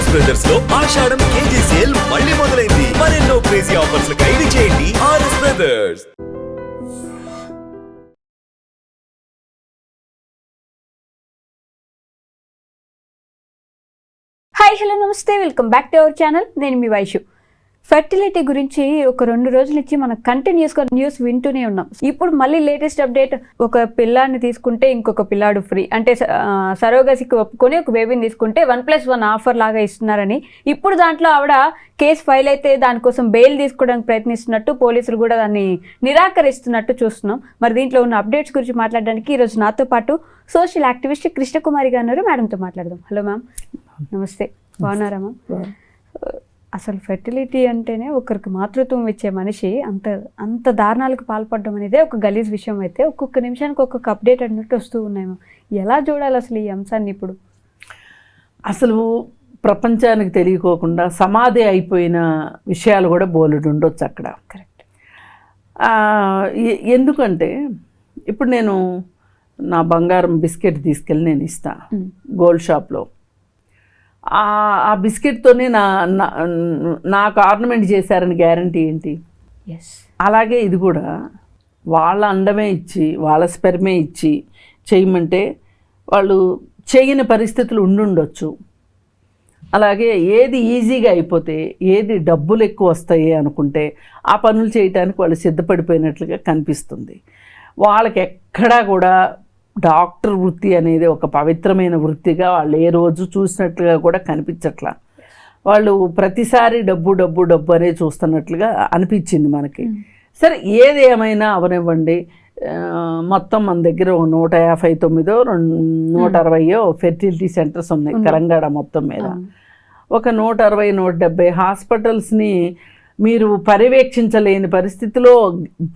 RS brothers లో ఆషాఢం KG sale మళ్ళీ మొదలైంది. మరెన్నో క్రేజీ ఆఫర్స్ ఖైదీ చేయండి ఆర్ఎస్ బ్రదర్స్. హాయ్ హలో నమస్తే, welcome back to our channel. నేను మీ వైషు. ఫెర్టిలిటీ గురించి ఒక 2 రోజుల నుంచి మనం కంటిన్యూస్గా న్యూస్ వింటూనే ఉన్నాం. ఇప్పుడు మళ్ళీ లేటెస్ట్ అప్డేట్, ఒక పిల్లాన్ని తీసుకుంటే ఇంకొక పిల్లాడు ఫ్రీ, అంటే సరోగసికి ఒప్పుకొని ఒక బేబీని తీసుకుంటే 1+1 ఆఫర్ లాగా ఇస్తున్నారని. ఇప్పుడు దాంట్లో ఆవిడ కేసు ఫైల్ అయితే దానికోసం బెయిల్ తీసుకోవడానికి ప్రయత్నిస్తున్నట్టు, పోలీసులు కూడా దాన్ని నిరాకరిస్తున్నట్టు చూస్తున్నాం. మరి దీంట్లో ఉన్న అప్డేట్స్ గురించి మాట్లాడడానికి ఈరోజు నాతో పాటు సోషల్ యాక్టివిస్ట్ కృష్ణకుమారి గారు ఉన్నారు. మేడంతో మాట్లాడదాం. హలో మ్యామ్, నమస్తే. బాగున్నారా మ్యామ్? అసలు ఫెర్టిలిటీ అంటేనే ఒకరికి మాతృత్వం ఇచ్చే మనిషి అంత దారుణాలకు పాల్పడడం అనేది ఒక గలీజ్ విషయం. అయితే ఒక్కొక్క నిమిషానికి ఒక్కొక్క అప్డేట్ అన్నట్టు వస్తూ ఉన్నాయి. ఎలా చూడాలి అసలు ఈ అంశాన్ని? ఇప్పుడు అసలు ప్రపంచానికి తెలియకోకుండా సమాధి అయిపోయిన విషయాలు కూడా బోలెడు ఉండొచ్చు అక్కడ. కరెక్ట్. ఎందుకంటే ఇప్పుడు నేను నా బంగారం బిస్కెట్ తీసుకెళ్ళి నేను ఇస్తాను గోల్డ్ షాప్లో. ఆ బిస్కెట్తోనే నాకు ఆర్నమెంట్ చేశారని గ్యారంటీ ఏంటి? అలాగే ఇది కూడా వాళ్ళ అండమే ఇచ్చి వాళ్ళ స్పెర్మే ఇచ్చి చేయమంటే వాళ్ళు చేయని పరిస్థితులు ఉండుండొచ్చు. అలాగే ఏది ఈజీగా అయిపోతే, ఏది డబ్బులు ఎక్కువ వస్తాయి అనుకుంటే ఆ పనులు చేయటానికి వాళ్ళు సిద్ధపడిపోయినట్లుగా కనిపిస్తుంది. వాళ్ళకి ఎక్కడా కూడా డాక్టర్ వృత్తి అనేది ఒక పవిత్రమైన వృత్తిగా వాళ్ళు ఏ రోజు చూసినట్లుగా కూడా కనిపించట్లా. వాళ్ళు ప్రతిసారి డబ్బు డబ్బు డబ్బు అనే చూస్తున్నట్లుగా అనిపించింది మనకి. సరే, ఏది ఏమైనా అవనివ్వండి, మొత్తం మన దగ్గర 159 160 ఫెర్టిలిటీ సెంటర్స్ ఉన్నాయి తెలంగాణ మొత్తం మీద. ఒక 160 170 హాస్పిటల్స్ని మీరు పర్యవేక్షించలేని పరిస్థితిలో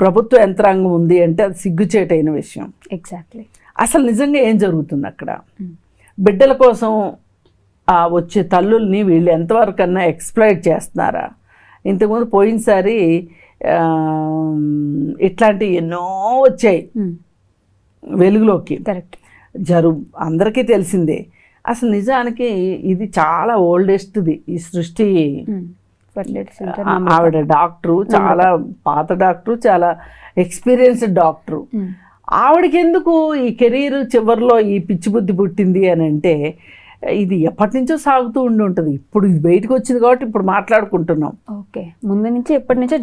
ప్రభుత్వ యంత్రాంగం ఉంది అంటే అది సిగ్గుచేటైన విషయం. ఎగ్జాక్ట్లీ. అసలు నిజంగా ఏం జరుగుతుంది అక్కడ? బిడ్డల కోసం వచ్చే తల్లుల్ని వీళ్ళు ఎంతవరకన్నా ఎక్స్ప్లాయిట్ చేస్తున్నారా? ఇంతకుముందు పోయినసారి ఇట్లాంటివి ఎన్నో వచ్చాయి వెలుగులోకి. కరెక్ట్. అందరికీ తెలిసిందే. అసలు నిజానికి ఇది చాలా ఓల్డెస్ట్ది ఈ సృష్టి. ఆవిడ డాక్టరు, చాలా పాత డాక్టరు, చాలా ఎక్స్పీరియన్స్డ్ డాక్టరు. ఆవిడకి ఎందుకు ఈ కెరీర్ చివరిలో ఈ పిచ్చి బుద్ధి పుట్టింది అని అంటే, ఇది ఎప్పటి నుంచో సాగుతూ ఉంటుంది. ఇప్పుడు ఇది బయటకు వచ్చింది కాబట్టి ఇప్పుడు మాట్లాడుకుంటున్నాం. ఓకే, ముందు నుంచి ఎప్పటి నుంచో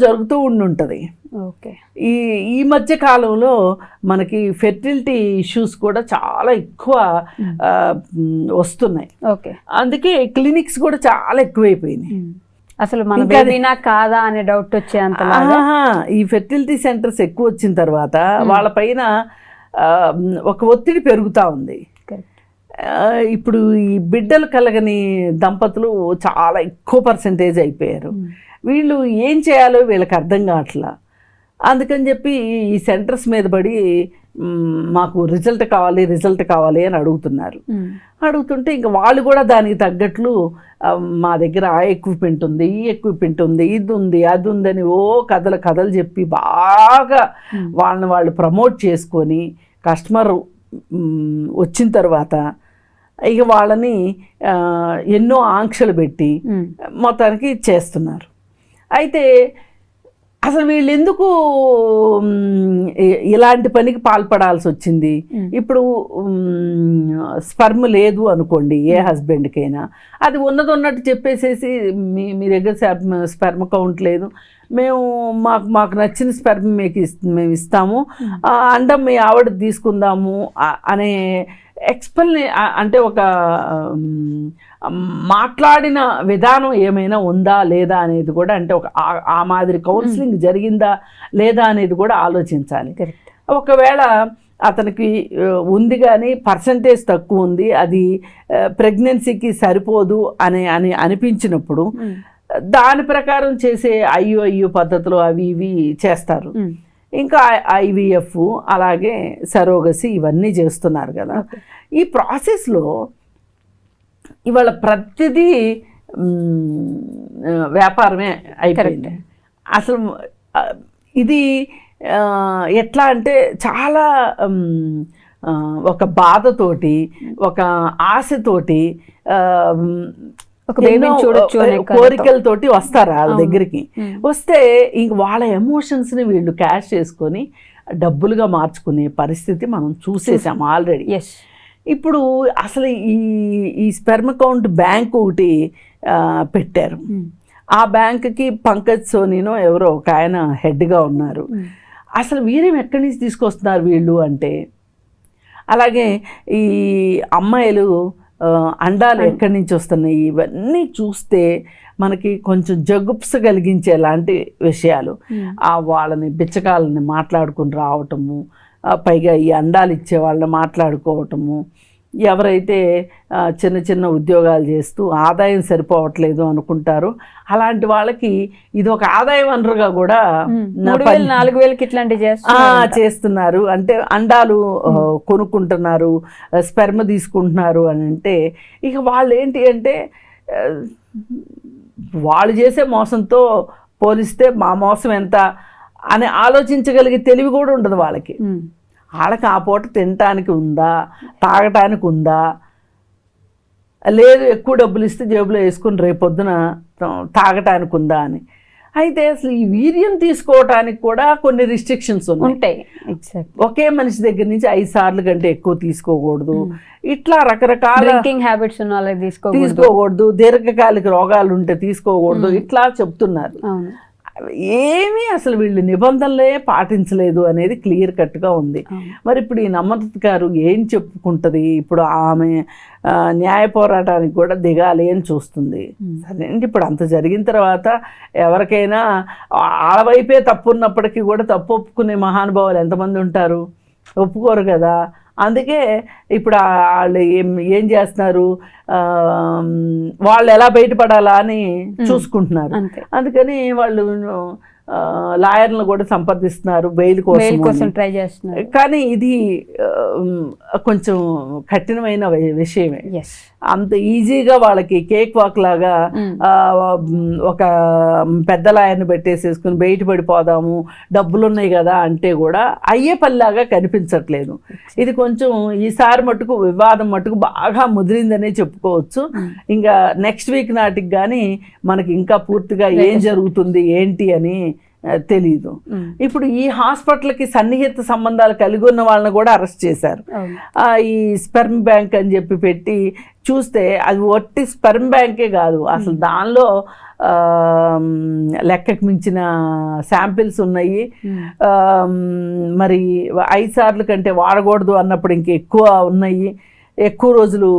జరుగుతూ ఉంటుంది. ఓకే. ఈ మధ్య కాలంలో మనకి ఫెర్టిలిటీ ఇష్యూస్ కూడా చాలా ఎక్కువ వస్తున్నాయి. ఓకే. అందుకే క్లినిక్స్ కూడా చాలా ఎక్కువైపోయినాయి. అసలు మన బేబీనా కాదా అనే డౌట్ వచ్చేంత. ఈ ఫెర్టిలిటీ సెంటర్స్ ఎక్కువ వచ్చిన తర్వాత వాళ్ళపైన ఒక ఒత్తిడి పెరుగుతూ ఉంది. ఇప్పుడు ఈ బిడ్డలు కలగని దంపతులు చాలా ఎక్కువ పర్సెంటేజ్ అయిపోయారు. వీళ్ళు ఏం చేయాలో వీళ్ళకి అర్థం కావట్లా. అందుకని చెప్పి ఈ సెంటర్స్ మీద పడి మాకు రిజల్ట్ కావాలి అని అడుగుతుంటే ఇంకా వాళ్ళు కూడా దానికి తగ్గట్లు మా దగ్గర ఆ ఎక్విప్మెంట్ ఉంది, ఈ ఎక్విప్మెంట్ ఉంది, ఇది ఉంది, అది ఉందని కథలు చెప్పి బాగా వాళ్ళు ప్రమోట్ చేసుకొని కస్టమర్ వచ్చిన తర్వాత ఇక వాళ్ళని ఎన్నో ఆంక్షలు పెట్టి మొత్తానికి చేస్తున్నారు. అయితే అసలు వీళ్ళు ఎందుకు ఇలాంటి పనికి పాల్పడాల్సి వచ్చింది? ఇప్పుడు స్పర్మ్ లేదు అనుకోండి, ఏ హస్బెండ్కైనా, అది ఉన్నట్టు చెప్పేసేసి మీ దగ్గర స్పర్మ్ కౌంట్ లేదు, మాకు నచ్చిన స్పర్మ్ మేము ఇస్తాము, అండం మీ ఆవిడ తీసుకుందాము అనే అంటే ఒక మాట్లాడిన విధానం ఏమైనా ఉందా లేదా అనేది కూడా, అంటే ఆ మాదిరి కౌన్సిలింగ్ జరిగిందా లేదా అనేది కూడా ఆలోచించాలి. ఒకవేళ అతనికి ఉంది కానీ పర్సంటేజ్ తక్కువ ఉంది, అది ప్రెగ్నెన్సీకి సరిపోదు అని అనిపించినప్పుడు దాని ప్రకారం చేసే ఐయు పద్ధతులు అవి ఇవి చేస్తారు. ఇంకా IVF అలాగే సరోగసి ఇవన్నీ చేస్తున్నారు కదా. ఈ ప్రాసెస్లో ఇవాళ ప్రతిదీ వ్యాపారమే అయిపోయింది. అసలు ఇది ఎట్లా అంటే చాలా ఒక బాధతోటి ఒక ఆశతోటి ఒక బేబీని చూడొచ్చు అనే కోరికలతోటి వస్తారు వాళ్ళ దగ్గరికి. వస్తే ఇంక వాళ్ళ ఎమోషన్స్ని వీళ్ళు క్యాష్ చేసుకొని డబ్బులుగా మార్చుకునే పరిస్థితి మనం చూసేసాం ఆల్రెడీ. ఇప్పుడు అసలు ఈ స్పెర్మ్ కౌంట్ బ్యాంక్ ఒకటి పెట్టారు. ఆ బ్యాంక్కి పంకజ్ సోనీనో ఎవరో ఒక ఆయన హెడ్గా ఉన్నారు. అసలు వీరేం ఎక్కడి నుంచి తీసుకొస్తున్నారు వీళ్ళు అంటే, అలాగే ఈ అమ్మాయిలు అండాలు ఎక్కడి నుంచి వస్తున్నాయి, ఇవన్నీ చూస్తే మనకి కొంచెం జగుప్స కలిగించేలాంటి విషయాలు. వాళ్ళని బిచ్చకాలని మాట్లాడుకుని రావటము, పైగా ఈ అండాలు ఇచ్చే వాళ్ళని మాట్లాడుకోవటము, ఎవరైతే చిన్న చిన్న ఉద్యోగాలు చేస్తూ ఆదాయం సరిపోవట్లేదు అనుకుంటారో అలాంటి వాళ్ళకి ఇది ఒక ఆదాయ వనరుగా కూడా 4,000 ఇట్లాంటివి చేస్తున్నారు. అంటే అండాలు కొనుక్కుంటున్నారు, స్పెర్మ్ తీసుకుంటున్నారు అని అంటే ఇక వాళ్ళు ఏంటి అంటే వాళ్ళు చేసే మోసంతో పోలిస్తే మా మోసం ఎంత అని ఆలోచించగలిగే తెలివి కూడా ఉండదు వాళ్ళకి. వాళ్ళకి ఆ పూట తినటానికి ఉందా, తాగటానికి ఉందా, లేదు ఎక్కువ డబ్బులు ఇస్తే జేబులో వేసుకుని రేపొద్దున తాగటానికి ఉందా అని. అయితే అసలు ఈ వీర్యం తీసుకోవటానికి కూడా కొన్ని రిస్ట్రిక్షన్స్ ఉంటాయి. ఒకే మనిషి దగ్గర నుంచి 5 సార్లు కంటే ఎక్కువ తీసుకోకూడదు, ఇట్లా రకరకాల హ్యాబిట్స్ తీసుకోకూడదు, దీర్ఘకాలిక రోగాలు ఉంటే తీసుకోకూడదు, ఇట్లా చెప్తున్నారు. ఏమీ అసలు వీళ్ళు నిబంధనలే పాటించలేదు అనేది క్లియర్ కట్గా ఉంది. మరి ఇప్పుడు ఈ నమ్రత గారు ఏం చెప్పుకుంటుంది? ఇప్పుడు ఆమె న్యాయ పోరాటానికి కూడా దిగాలి అని చూస్తుంది. సరే అండి, ఇప్పుడు అంత జరిగిన తర్వాత ఎవరికైనా ఆడవైపే తప్పు ఉన్నప్పటికీ కూడా తప్పు ఒప్పుకునే మహానుభావులు ఎంతమంది ఉంటారు? ఒప్పుకోరు కదా. అందుకే ఇప్పుడు వాళ్ళు ఏం చేస్తున్నారు, వాళ్ళు ఎలా బయటపడాలా అని చూసుకుంటున్నారు. అందుకని వాళ్ళు లాయర్లను కూడా సంప్రదిస్తున్నారు బెయిల్ కోసం ట్రై చేస్తున్నారు. కానీ ఇది కొంచెం కఠినమైన విషయమే. అంత ఈజీగా వాళ్ళకి కేక్ వాక్ లాగా ఒక పెద్ద లాయర్ని పెట్టేసేసుకుని బయటపడిపోదాము, డబ్బులు ఉన్నాయి కదా అంటే కూడా అయ్యే పనిలాగా కనిపించట్లేదు. ఇది కొంచెం ఈసారి మట్టుకు వివాదం మట్టుకు బాగా ముదిరిందనే చెప్పుకోవచ్చు. ఇంకా నెక్స్ట్ వీక్ నాటికి కానీ మనకి ఇంకా పూర్తిగా ఏం జరుగుతుంది ఏంటి అని తెలీదు. ఇప్పుడు ఈ హాస్పిటల్కి సన్నిహిత సంబంధాలు కలిగి ఉన్న వాళ్ళని కూడా అరెస్ట్ చేశారు. ఈ స్పెర్మ్ బ్యాంక్ అని చెప్పి పెట్టి చూస్తే అది ఒట్టి స్పెర్మ్ బ్యాంకే కాదు, అసలు దానిలో లెక్కకు మించిన శాంపిల్స్ ఉన్నాయి. మరి 5 సార్లు కంటే వాడకూడదు అన్నప్పుడు ఇంక ఎక్కువ ఉన్నాయి. ఎక్కువ రోజులు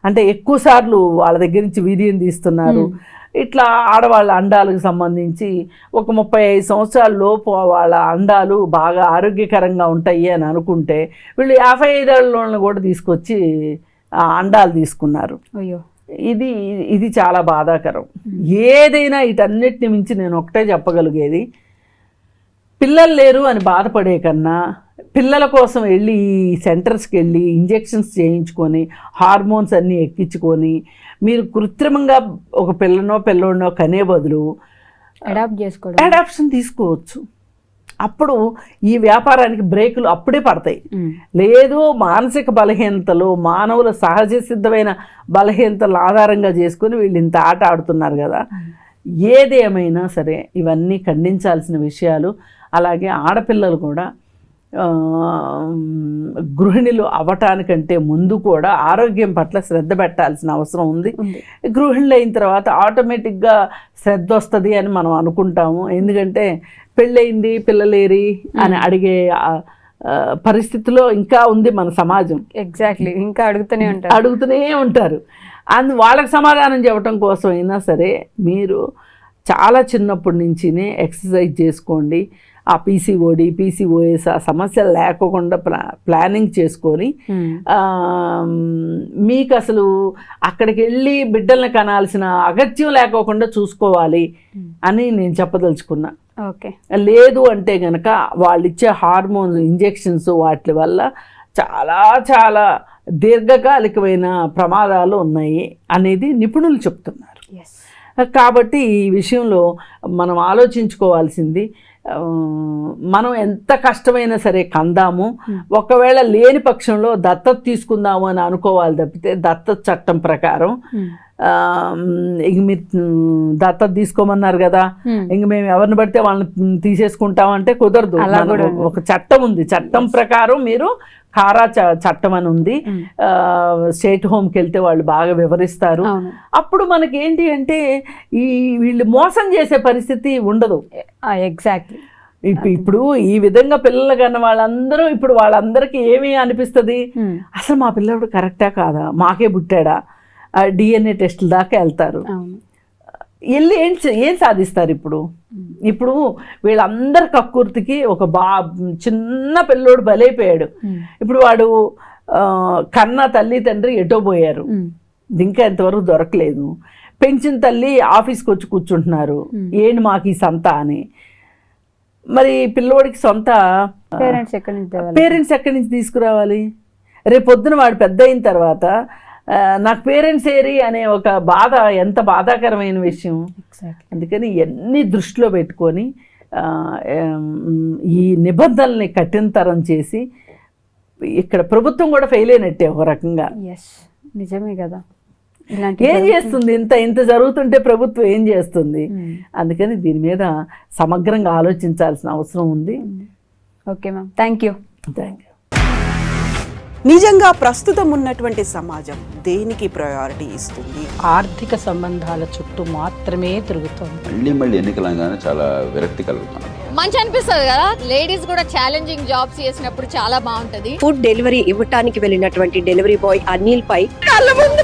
అంటే ఎక్కువ సార్లు వాళ్ళ దగ్గర నుంచి వీర్యం తీస్తున్నారు. ఇట్లా ఆడవాళ్ళ అండాలకు సంబంధించి ఒక 35 సంవత్సరాల లోపు వాళ్ళ అండాలు బాగా ఆరోగ్యకరంగా ఉంటాయి అని అనుకుంటే వీళ్ళు 55 ఏళ్ళ కూడా తీసుకొచ్చి అండాలు తీసుకున్నారు. ఇది చాలా బాధాకరం. ఏదైనా వీటన్నిటిని మించి నేను ఒకటే చెప్పగలిగేది, పిల్లలు లేరు అని బాధపడే కన్నా పిల్లల కోసం వెళ్ళి సెంటర్స్కి వెళ్ళి ఇంజెక్షన్స్ చేయించుకొని హార్మోన్స్ అన్నీ ఎక్కించుకొని మీరు కృత్రిమంగా ఒక పిల్లోనో కనే బదులు అడాప్షన్ తీసుకోవచ్చు. అప్పుడు ఈ వ్యాపారానికి బ్రేకులు అప్పుడే పడతాయి. లేదు మానసిక బలహీనతలు, మానవుల సహజ సిద్ధమైన బలహీనతలు ఆధారంగా చేసుకుని వీళ్ళు ఇంత ఆట ఆడుతున్నారు కదా. ఏదేమైనా సరే ఇవన్నీ ఖండించాల్సిన విషయాలు. అలాగే ఆడపిల్లలు కూడా గృహిణులు అవ్వటానికంటే ముందు కూడా ఆరోగ్యం పట్ల శ్రద్ధ పెట్టాల్సిన అవసరం ఉంది. గృహిణులు అయిన తర్వాత ఆటోమేటిక్గా శ్రద్ధ వస్తుంది అని మనం అనుకుంటాము. ఎందుకంటే పెళ్ళయింది పిల్లలేరి అని అడిగే పరిస్థితిలో ఇంకా ఉంది మన సమాజం. ఎగ్జాక్ట్లీ, ఇంకా అడుగుతూనే ఉంటారు. వాళ్ళకి సమాధానం చెప్పడం కోసం అయినా సరే మీరు చాలా చిన్నప్పటి నుంచినే ఎక్సర్సైజ్ చేసుకోండి. ఆ పీసీఓఎస్ ఆ సమస్యలు లేకుండా ప్లానింగ్ చేసుకొని మీకు అసలు అక్కడికి వెళ్ళి బిడ్డల్ని కనాల్సిన అగత్యం లేకోకుండా చూసుకోవాలి అని నేను చెప్పదలుచుకున్నా. లేదు అంటే గనక వాళ్ళు ఇచ్చే హార్మోన్ ఇంజెక్షన్స్ వాటి వల్ల చాలా చాలా దీర్ఘకాలికమైన ప్రమాదాలు ఉన్నాయి అనేది నిపుణులు చెప్తున్నారు. కాబట్టి ఈ విషయంలో మనం ఆలోచించుకోవాల్సింది, మనం ఎంత కష్టమైనా సరే కందాము. ఒకవేళ లేని పక్షంలో దత్తత తీసుకుందాము అని అనుకోవాలి తప్పితే దత్తత చట్టం ప్రకారం ఇంక మీరు దత్తత తీసుకోమన్నారు కదా, ఇంక మేము ఎవరిని పడితే వాళ్ళని తీసేసుకుంటామంటే కుదరదు. ఒక చట్టం ఉంది, చట్టం ప్రకారం మీరు కారా చట్టం అని ఉంది. స్టేట్ హోమ్కి వెళ్తే వాళ్ళు బాగా వివరిస్తారు. అప్పుడు మనకి ఏంటి అంటే వీళ్ళు మోసం చేసే పరిస్థితి ఉండదు. ఎగ్జాక్ట్లీ. ఇప్పుడు ఈ విధంగా పిల్లలు కన్నా వాళ్ళందరూ ఇప్పుడు వాళ్ళందరికీ ఏమి అనిపిస్తుంది, అసలు మా పిల్లడు కరెక్టా కాదా, మాకే పుట్టాడా, DNA టెస్టుల దాకా వెళ్తారు. వెళ్ళి ఏం సాధిస్తారు ఇప్పుడు వీళ్ళందరి కక్కుర్తికి ఒక చిన్న పిల్లోడు బలైపోయాడు. ఇప్పుడు వాడు కన్నా తల్లి తండ్రి ఎటో పోయారు, ఇంకా ఎంతవరకు దొరకలేదు. పెంచిన తల్లి ఆఫీస్కి వచ్చి కూర్చుంటున్నారు, ఏంటి మాకు ఈ సంత అని. మరి పిల్లోడికి సొంత పేరెంట్స్ ఎక్కడి నుంచి తీసుకురావాలి? రేపొద్దున వాడు పెద్ద అయిన తర్వాత నాకు పేరెంట్స్ ఏరి అనే ఒక బాధ ఎంత బాధాకరమైన విషయం. అందుకని ఇవన్నీ దృష్టిలో పెట్టుకొని ఈ నిబంధనల్ని కఠినతరం చేసి ఇక్కడ ప్రభుత్వం కూడా ఫెయిల్ అయినట్టే ఒక రకంగా. నిజమే కదా. ఏం చేస్తుంది? ఇంత జరుగుతుంటే ప్రభుత్వం ఏం చేస్తుంది? అందుకని దీని మీద సమగ్రంగా ఆలోచించాల్సిన అవసరం ఉంది. Okay ma'am, thank you. నిజంగా ప్రస్తుతం ఉన్నటువంటి సమాజం దేనికి ప్రయారిటీ ఇస్తుంది? ఆర్థిక సంబంధాల చుట్టూ మాత్రమే తిరుగుతుంది. మళ్ళీ ఎన్నికలంగానే చాలా విరక్తి కలుగుతాను. మంచి అనిపిస్తుంది కదా, లేడీస్ కూడా ఛాలెంజింగ్ జాబ్స్ చేసినప్పుడు చాలా బాగుంటది. ఫుడ్ డెలివరీ ఇవ్వటానికి వెళ్ళినటువంటి డెలివరీ బాయ్ అనిల్ పై కళ్ళ ముందు